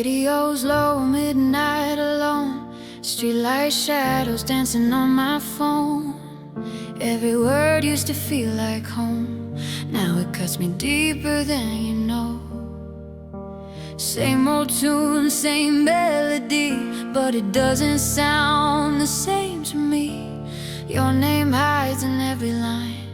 radio's low, midnight alone, streetlight shadows dancing on my phone. Every word used to feel like home, now it cuts me deeper than you know. Same old tune, same melody, but it doesn't sound the same to me. Your name hides in every line,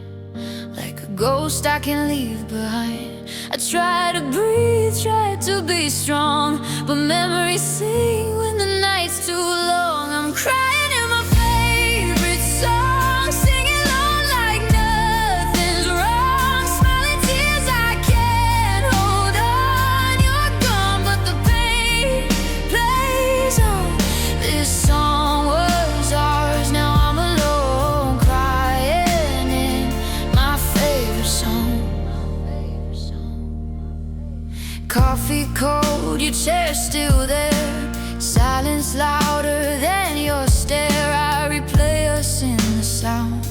like a ghost I can't leave behind. I try to breathe, try to be strong, but memories sing when the night's too long. I'm crying in my favorite song, singing along like nothing's wrong. Smiling tears I can't hold on. You're gone, but the pain plays on. This song was ours, now I'm alone, crying in my favorite song. Coffee cold, your chair's still there, silence louder than your stare. I replay us in the sound,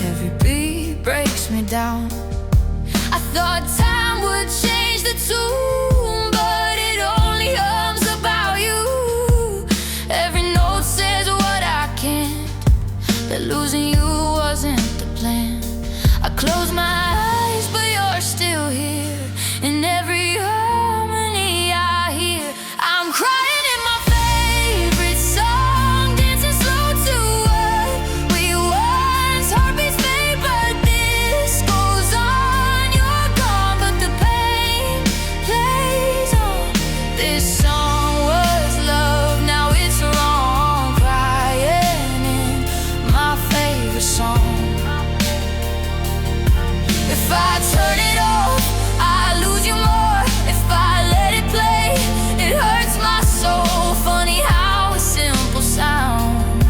every beat breaks me down. I thought time would change the tune, but it only hums about you. Every note says what I can't, that losing you wasn't the plan. I close my eyes, but you're still here, in every harmony I hear. I'm crying in my favorite song, dancing slow to what we once. Heartbeats fade, but this goes on. You're gone, but the pain plays on. This song was love, now it's wrong, crying in my favorite song. If I turn it off, I lose you more. If I let it play, it hurts my soul. Funny how a simple sound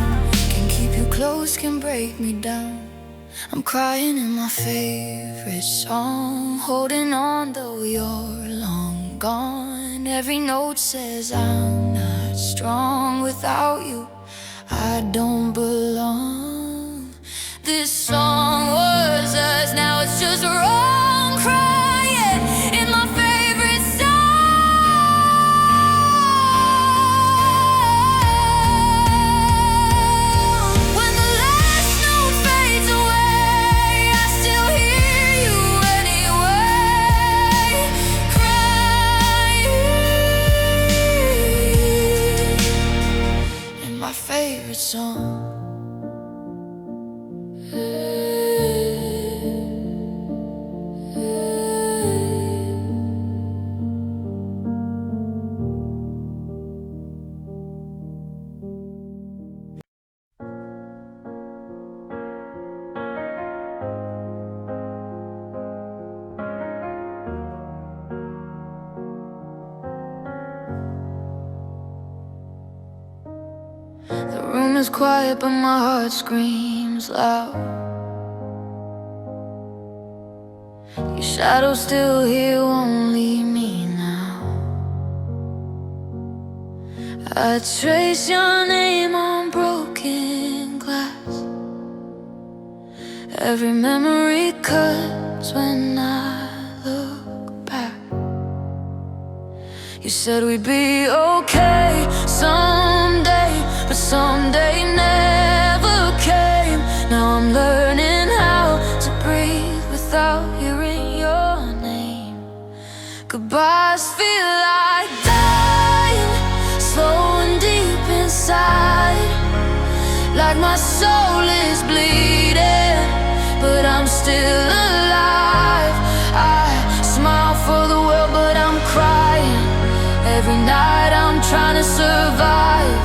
can keep you close, can break me down. I'm crying in my favorite song, holding on though you're long gone. Every note says I'm not strong. Without you, I don't belong. This song was us, now it's just wrong, crying in my favorite song. When the last note fades away, I still hear you anyway, crying in my favorite song. The room is quiet, but my heart screams loud. Your shadow's still here, won't leave me now. I trace your name on broken glass. Every memory cuts when I look back. You said we'd be okay someday, but someday never came. Now I'm learning how to breathe without hearing your name. Goodbyes feel like dying, slow and deep inside, like my soul is bleeding, but I'm still alive. I smile for the world, but I'm crying. Every night I'm trying to survive.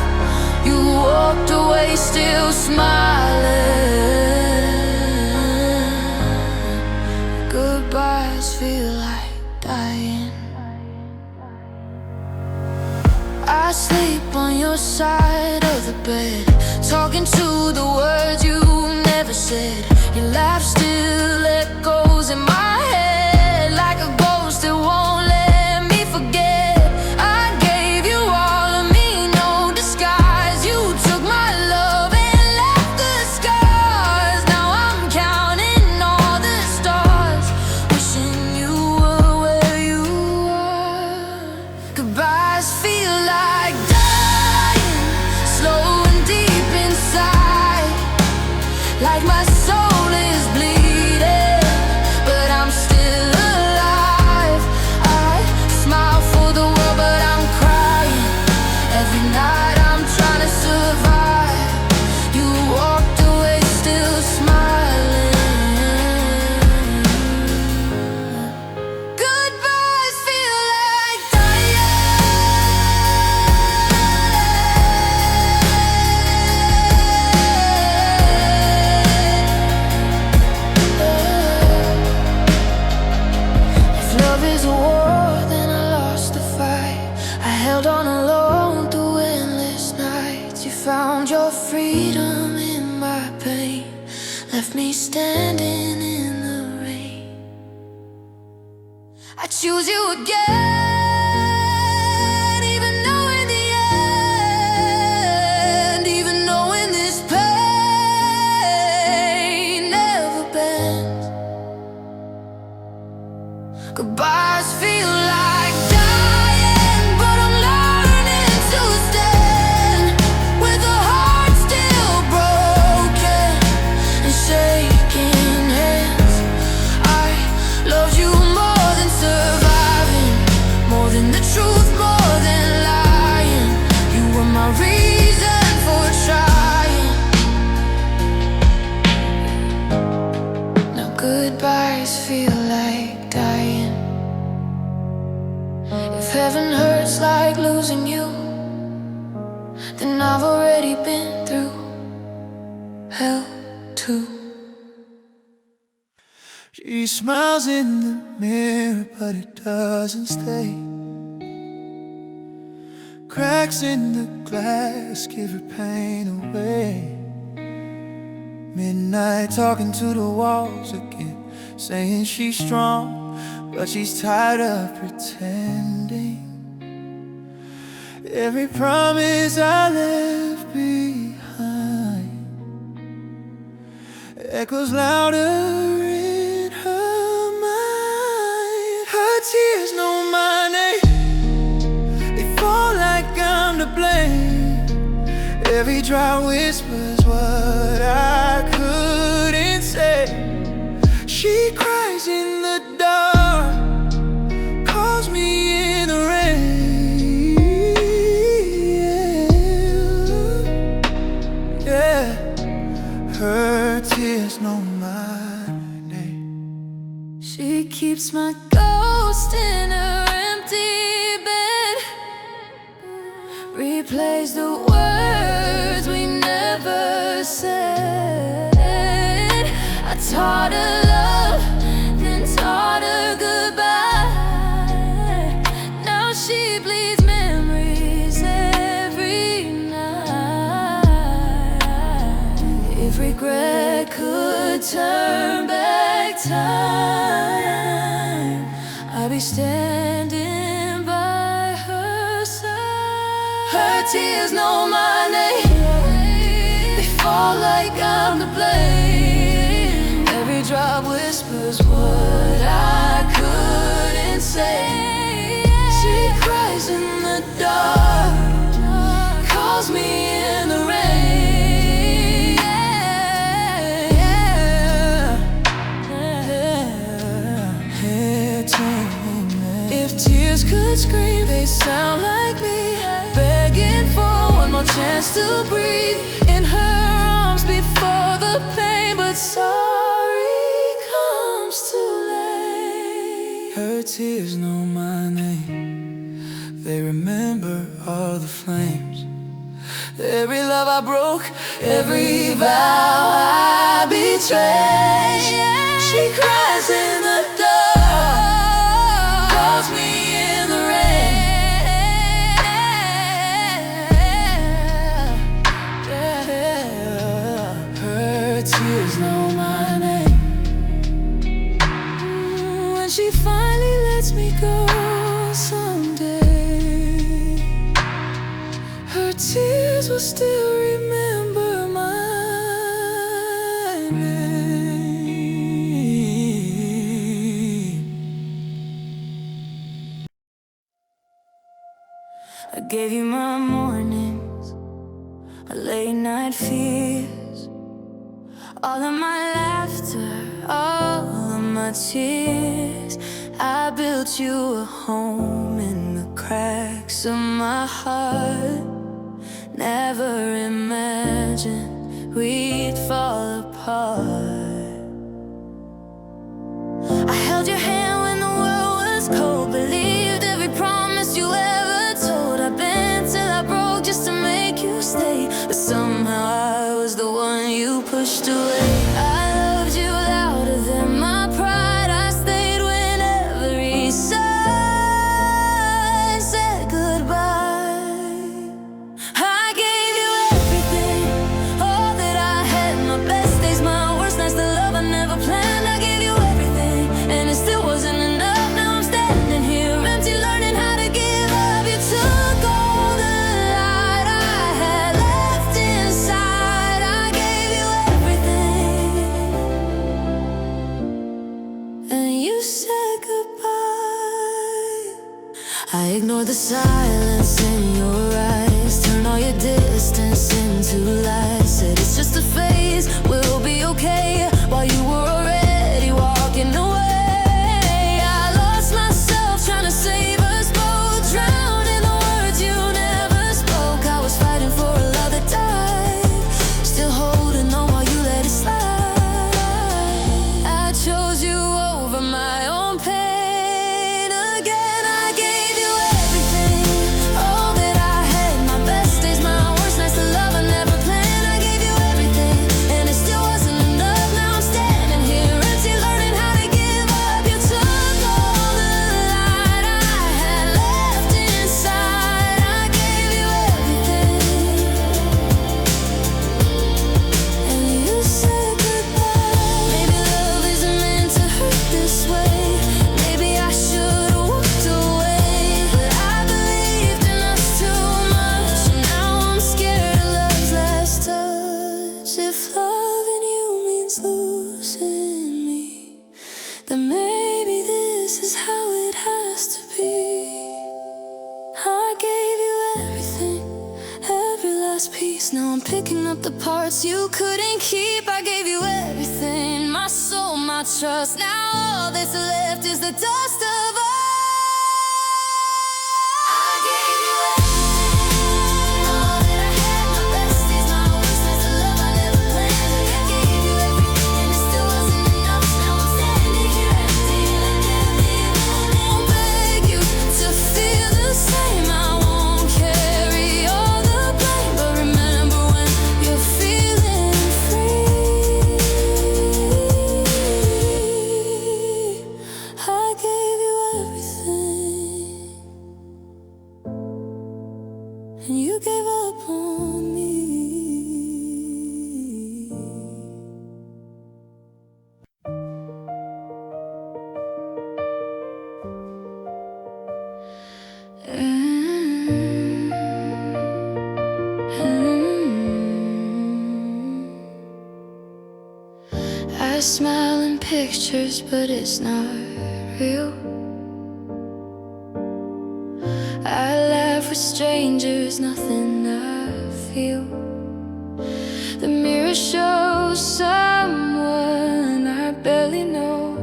You walked away still smiling. Goodbyes feel like dying. I sleep on your side of the bed, talking to the words you never said. Your laugh still echoes in my head, like a ghost that won't let me forget. I gave you all of me, no disguise. You took my love and left the scars. Now I'm counting all the stars, wishing you were where you are. Goodbye. me standing in the rain. I choose you again, even knowing the end, even knowing this pain never bends. Goodbyes feel like dying, but I'm learning to stand with a heart still broken and shaking hands. I loved you more than surviving, more than the truth, more than lying. You were my reason for trying. Now goodbyes feel like dying. If heaven hurts like losing you, then I've already been through hell too. She smiles in the mirror, but it doesn't stay. Cracks in the glass give her pain away. Midnight talking to the walls again, saying she's strong, but she's tired of pretending. Every promise I left behind echoes louder in her mind. Her tears know my name, they fall like I'm to blame. Every dry whispers what I couldn't say. She cries in the dark, calls me in the rain. Yeah, her tears know my name. She keeps my ghost in her empty bed, replays the words we never said. I taught her love, then taught her goodbye. Now she bleeds memories every night. If regret could turn back time, I'd be standing by her side. Her tears know my name, they fall like I'm to blame. Every drop whispers what I couldn't say. She cries in the dark, calls me in the rain. If tears could scream, they sound like me, begging for one more chance to breathe in her arms before the pain. But sorry comes too late. Her tears know my name, they remember all the flames. Every love I broke, every vow I betrayed. She cries in the dark, calls me in the rain. Her tears know my name. When she finally lets me go someday, her tears will still remember my name. I gave you my mornings, my late night fears, all of my laughter, all of my tears. I built you a home in the cracks of my heart. Never imagined we'd fall apart. I held your hand when the world was cold, believed every promise you ever told. I bent till I broke just to make you stay, but somehow I was the one you pushed away. I loved you louder than my pride. I stayed when every sign said goodbye. I gave you everything, all that I had, my best days, my worst nights, the love silence in your eyes, turn all your distance into lies. Said it's just a phase, we'll be okay, while you were already walking away. I lost myself trying to save us both, drowned in the words you never spoke. I was fighting for a love that died, still holding on while you let it slide. I chose you over my own pain again. I gave you everything, all that I had, my best days, my worst nights, the love I never planned. I gave you everything, and it still wasn't enough. Now I'm standing here empty, learning how to give up. You took all the light I had left inside. I gave you everything, and you said goodbye. Maybe love isn't meant to hurt this way, maybe I should've walked away, but I believed in us too much, and now I'm scared of love's last touch. If loving you means losing me, then maybe this is how it has to be. I gave you everything, every last piece. Now I'm picking up the parts you couldn't keep. I gave you everything, my soul, my trust. Now all that's left is the dust of us. I gave you everything, all that I had, my best days, my worst nights, the love I never planned. I gave you everything, and it still wasn't enough. Now I'm standing here empty, like empty. I won't beg you to feel the same, I won't carry all the blame, but remember when you're feeling free. I gave you everything, and you gave up on me. I smile in pictures, but it's not real. I laugh with strangers, nothing I feel. The mirror shows someone I barely know.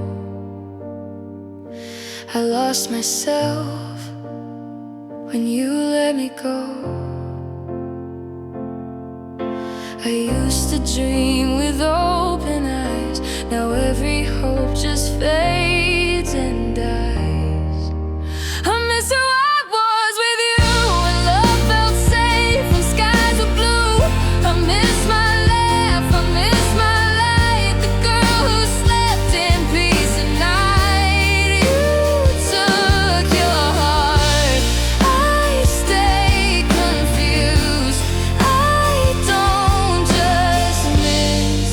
I lost myself when you let me go. I used to dream with open eyes, now every hope just fades and dies. I miss who I was with you, when love felt safe and skies were blue. I miss my laugh, I miss my light, the girl who slept in peace at night. You took your heart, I stay confused. I don't just miss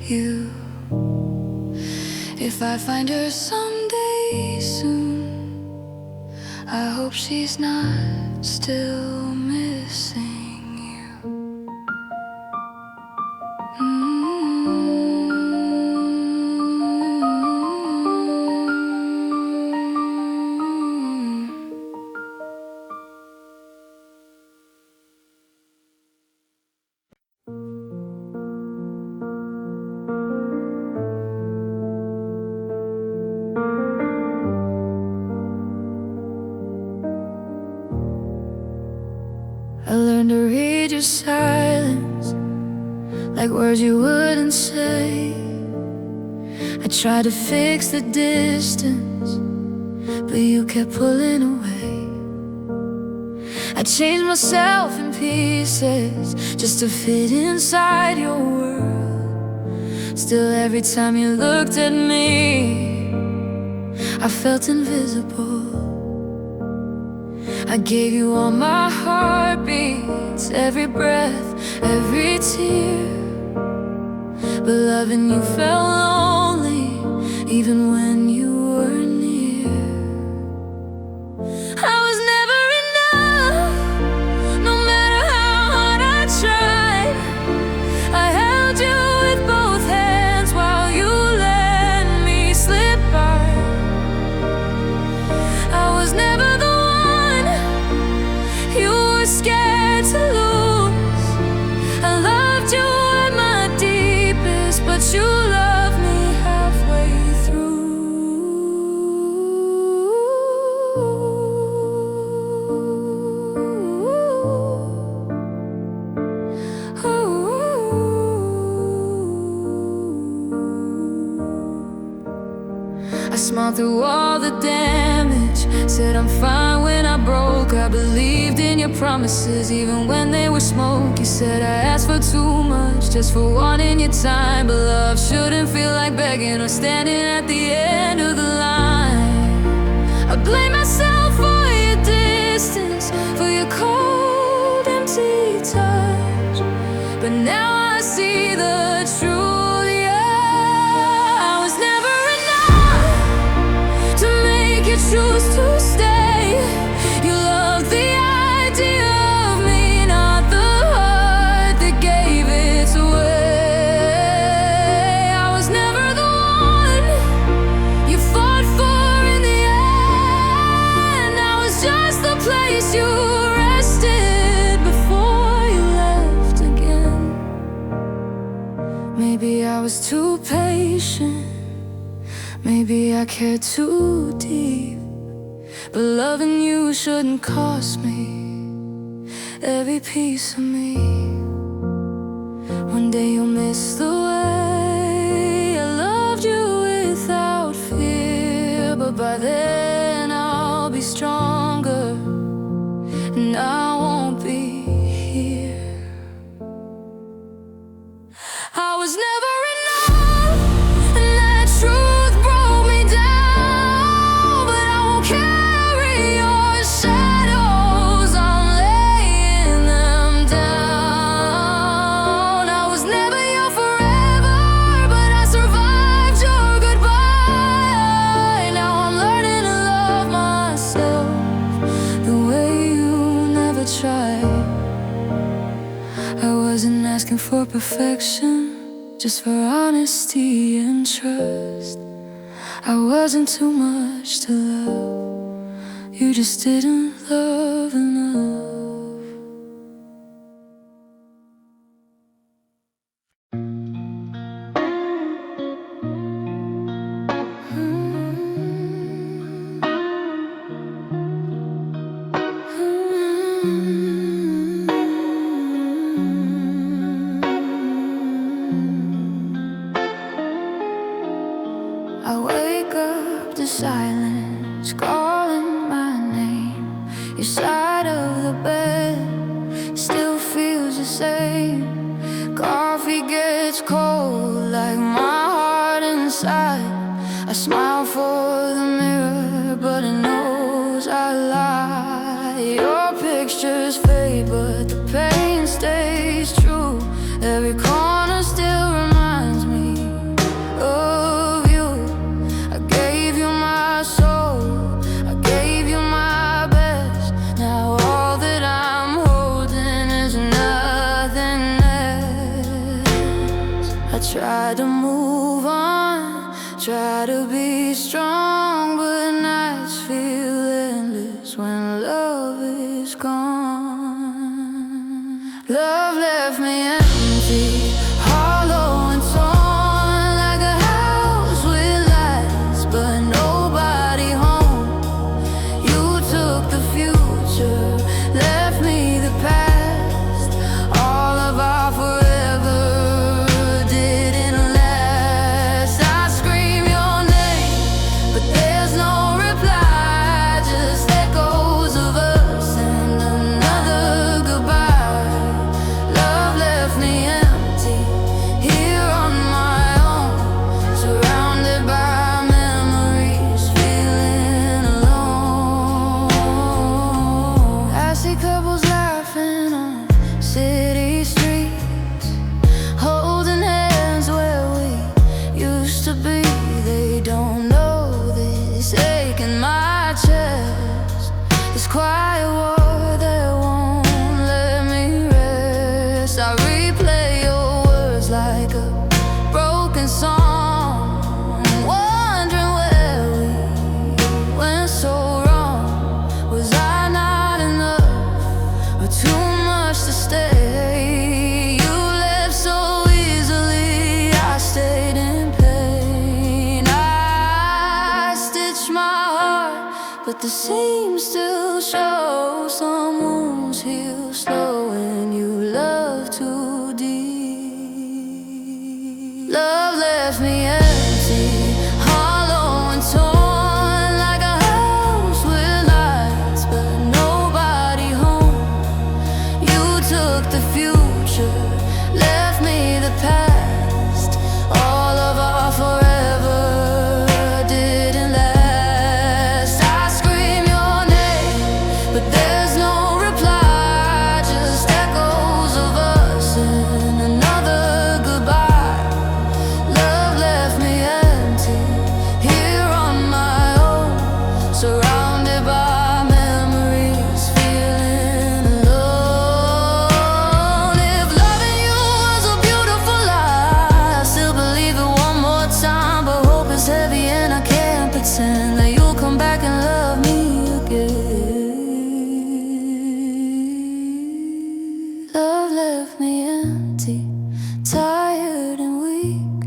you. If I find her someday soon, I hope she's not still missing you. I learned to read your silence like words you wouldn't say. I tried to fix the distance, but you kept pulling away. I changed myself in pieces just to fit inside your world. Still, every time you looked at me, I felt invisible. I gave you all my heartbeats, every breath, every tear. But loving you felt lonely, even when you were near. I was never enough, no matter how hard I tried. I held you with both hands while you let me slip by. I was never the scared to lose. I loved you at my deepest, but you loved me halfway through. I smiled through all the damage, said I'm fine when I broke. I believed in your promises even when they were smoke. You said I asked for too much just for wanting your time, but love shouldn't feel like begging or standing at the end of the line. I blame myself for your distance, for your cold, empty touch, but now I see the truth. Choose to stay. You love the idea of me, not the heart that gave its away. I was never the one you fought for in the end. I was just the place you rested before you left again. Maybe I was too patient, maybe I cared too deep, but loving you shouldn't cost me every piece of me. One day you'll miss the way I loved you without fear, but by then I'll be stronger and I won't be here. I was never enough, and that truth broke me down, but I won't carry your shadows, I'm laying them down. I was never your forever, but I survived your goodbye. Now I'm learning to love myself the way you never tried. I wasn't asking for perfection, just for honesty and trust. I wasn't too much to love, you just didn't love enough. I wake up to silence calling my name. Your side of the bed still feels the same. Coffee gets cold like my heart inside. I smile for the mirror, but it knows I lie. Your pictures fade, but the pain stays true. Every corner still reminds me I try to move on, try to be strong, but nights feel endless when love is gone. Love left me empty, hollow and torn, like a house with lights but nobody home. You took the future, left me the past. All of our forever didn't last. I scream your name, but there's no reply, just echoes of us and another goodbye. Love left me empty, here on my own, surrounded by memories, feeling alone. I see couples laughing on city streets, holding hands where we used to be. They don't know this ache in my chest, this quiet war that won't let me rest. I replay your words like a broken song, wondering where we went so wrong. Was I not enough or too much to stay? You left so easily, I stayed in pain. I stitched my heart, but the seams still show. Some wounds heal slow when you love too deep. Love left me empty, hollow and torn, like a house with lights but nobody home. You took the future, left me the past. All of our forever didn't last. I scream your name, but there's no reply, just echoes of us and another goodbye. Love left me empty, here on my own, surrounded by memories, feeling alone. If loving you was a beautiful lie, I still believe it one more time, but hope is heavy and I can't pretend that you'll come back and love me again. Love left me empty, tired and weak,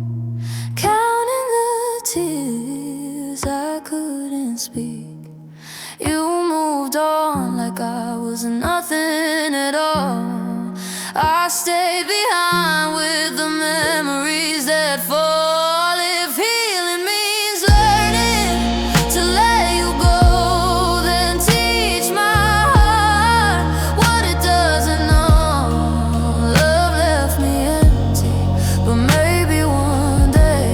counting the tears I couldn't speak. You moved on like I was nothing at all. I stayed behind with the memories that fall. If healing means learning to let you go, then teach my heart what it doesn't know. Love left me empty, but maybe one day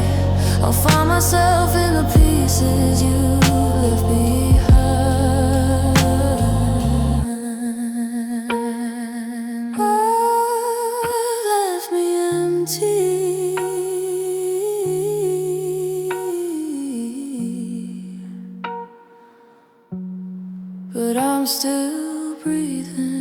I'll find myself in the pieces you left behind. Love left me empty, but I'm still breathing.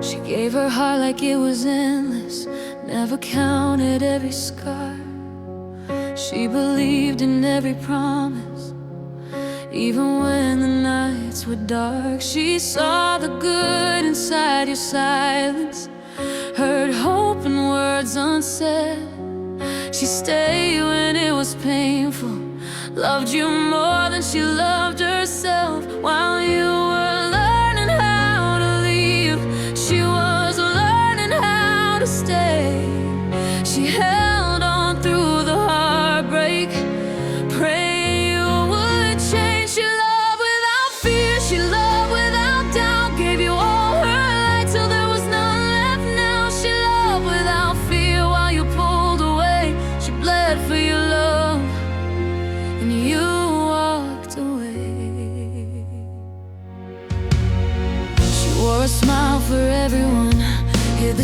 She gave her heart like it was endless, never counted every scar. She believed in every promise, even when the nights were dark. She saw the good inside your silence, heard hope in words unsaid. She stayed when it was painful, loved you more than she loved herself. While you were learning how to leave, she was learning how to stay. She held on through the heartbreak, praying you would change. She loved without fear, she loved without doubt, gave you all her light till there was none left now. She loved without fear while you pulled away. She bled for your love, and you walked away.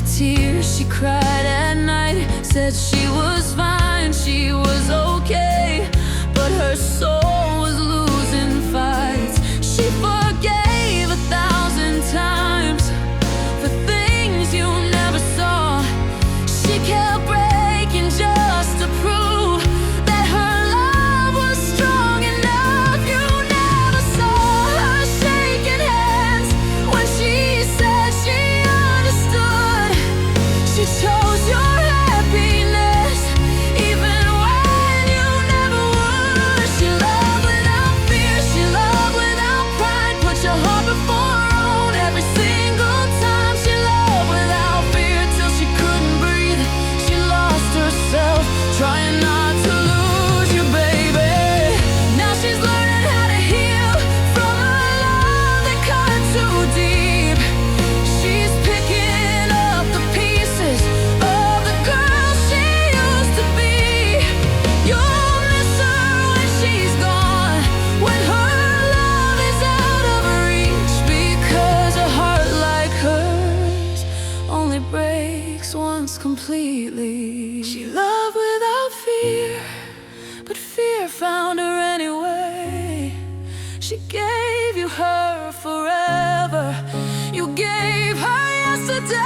tears she cried at night. Said she was fine, she was okay, but her soul was losing fights. She forgave 1,000 times for things you never saw. She kept breaking just to prove that her love was strong enough. You never saw her shaking hands when she said she understood. She chose your happiness even when you never would. She loved without fear, she loved without pride. Put your heart before her own every single time. She loved without fear till she couldn't breathe. She lost herself trying not to lose you, baby. Now she's learning how to heal from a love that cut too deep. She's picking up the pieces of the girl she used to be. You'll miss her when she's gone, when her love is out of reach, because a heart like hers only breaks once completely. She loved without fear, but fear found her anyway. She gave you her forever, you gave her yesterday.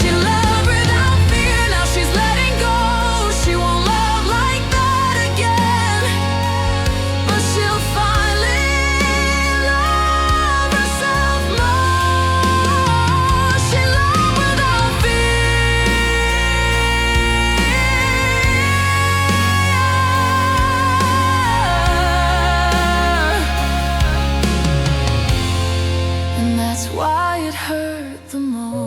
She loved without fear, now she's letting go. She won't love like that again, but she'll finally love herself more. She loved without fear, and that's why it hurt the most.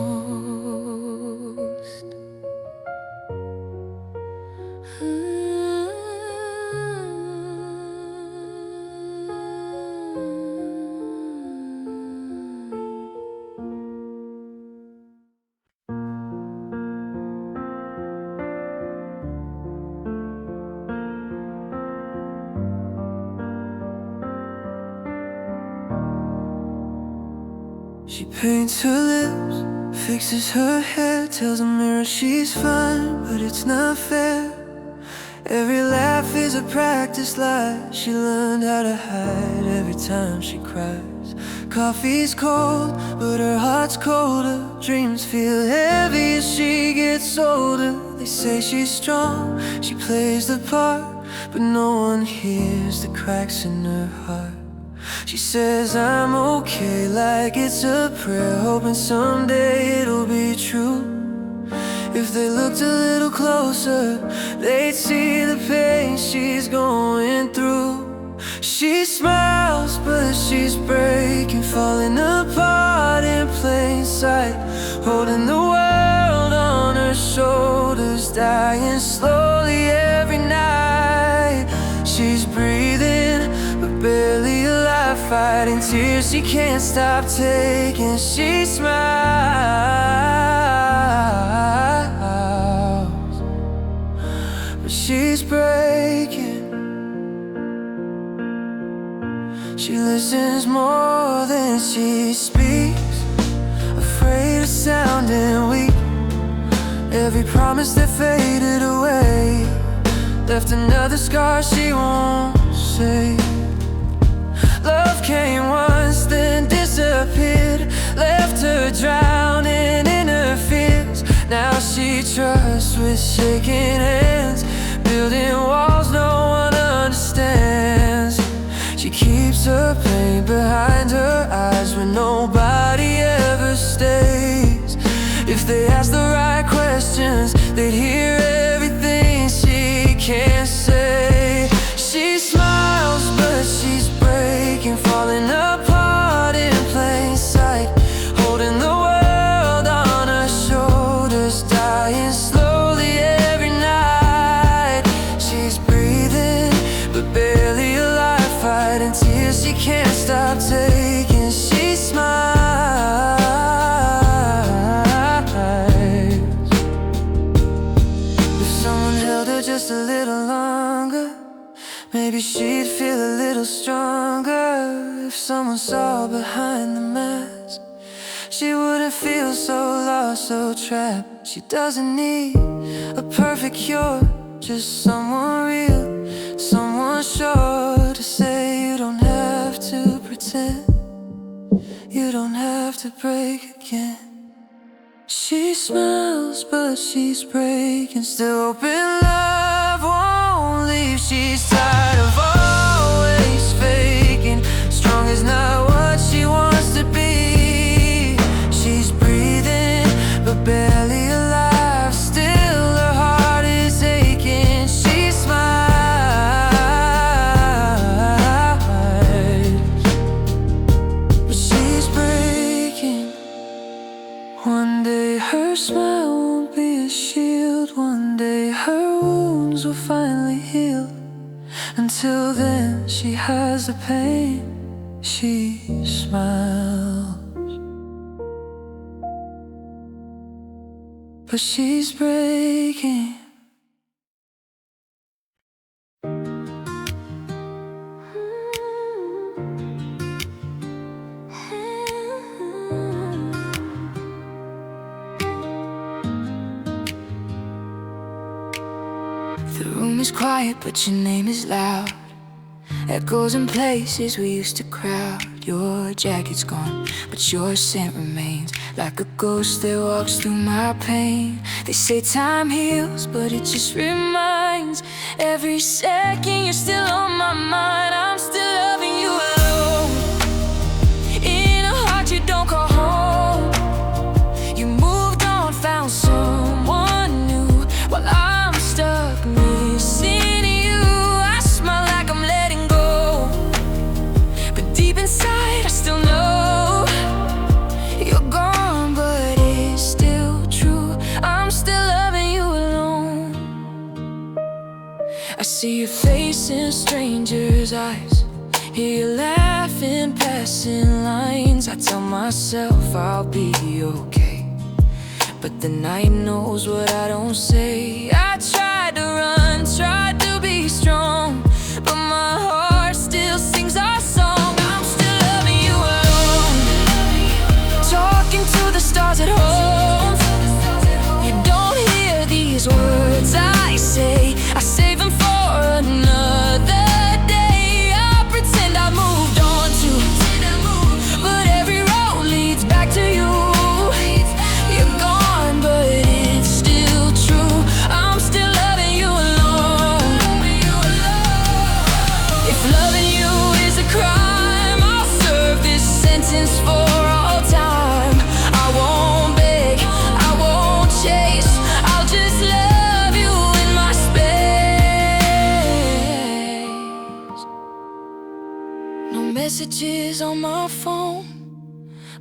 She paints her lips, fixes her hair, tells the mirror she's fine, but it's not fair. Every laugh is a practice lie she learned how to hide every time she cries. Coffee's cold, but her heart's colder. Dreams feel heavy as she gets older. They say she's strong, she plays the part, but no one hears the cracks in her heart. She says I'm okay like it's a prayer, hoping someday it'll be true. If they looked a little closer, they'd see the pain she's going through. She smiles, but she's breaking, falling apart in plain sight, holding the world on her shoulders, dying slowly every night. She's breathing, but barely alive, fighting tears she can't stop taking. She smiles, but she's breaking. She listens more than she speaks, afraid of sounding weak. Every promise that faded away left another scar she won't say. Love came once, then disappeared, left her drowning in her fears. Now she trusts with shaking hands, building walls no one understands. She keeps her pain behind her eyes when nobody ever stays. If they ask the right questions, they'd hear everything she can't say. She smiles, but she's breaking, falling apart in plain sight, holding the world on her shoulders, dying slowly every night. She's breathing, but barely alive, fighting tears she can't stop taking. She smiles, she wouldn't feel so lost, so trapped. She doesn't need a perfect cure, just someone real, someone sure to say you don't have to pretend, you don't have to break again. She smiles, but she's breaking, still hoping love won't leave. She's tired of always faking, strong is not what she wants to be. She's breathing, but barely alive, still her heart is aching. She smiles, but she's breaking. One day her smile won't be a shield, one day her wounds will finally heal. Until then she has the pain, she smiles, but she's breaking. The room is quiet, but your name is loud. Echoes in places we used to crowd. Your jacket's gone, but your scent remains, like a ghost that walks through my pain. They say time heals, but it just reminds. Every second you're still on my mind. I'm still loving you alone, in a heart you don't call home. You moved on, found someone new, while I'm stuck missing you. I smile like I'm letting go, but deep inside I still know you're gone, but it's still true. I'm still loving you alone. I see your face in strangers' eyes, hear you laughing, passing lines. I tell myself I'll be okay, but the night knows what I don't say. I tried to run, tried to be strong, but my heart still sings our song. I'm still loving you alone, talking to the stars at home. You don't hear these words I say, I save them for another day. I pretend I moved on too, but every road leads back to you. You're gone, but it's still true. I'm still loving you alone. If loving you is a crime, I'll serve this sentence for all time. I won't beg, I won't chase, I'll just love you in my space. No messages on my phone,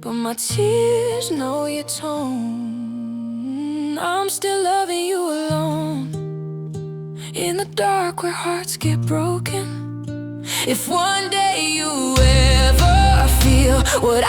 but my tears know your tone. I'm still loving you alone, in the dark where hearts get broken. If one day you ever feel what I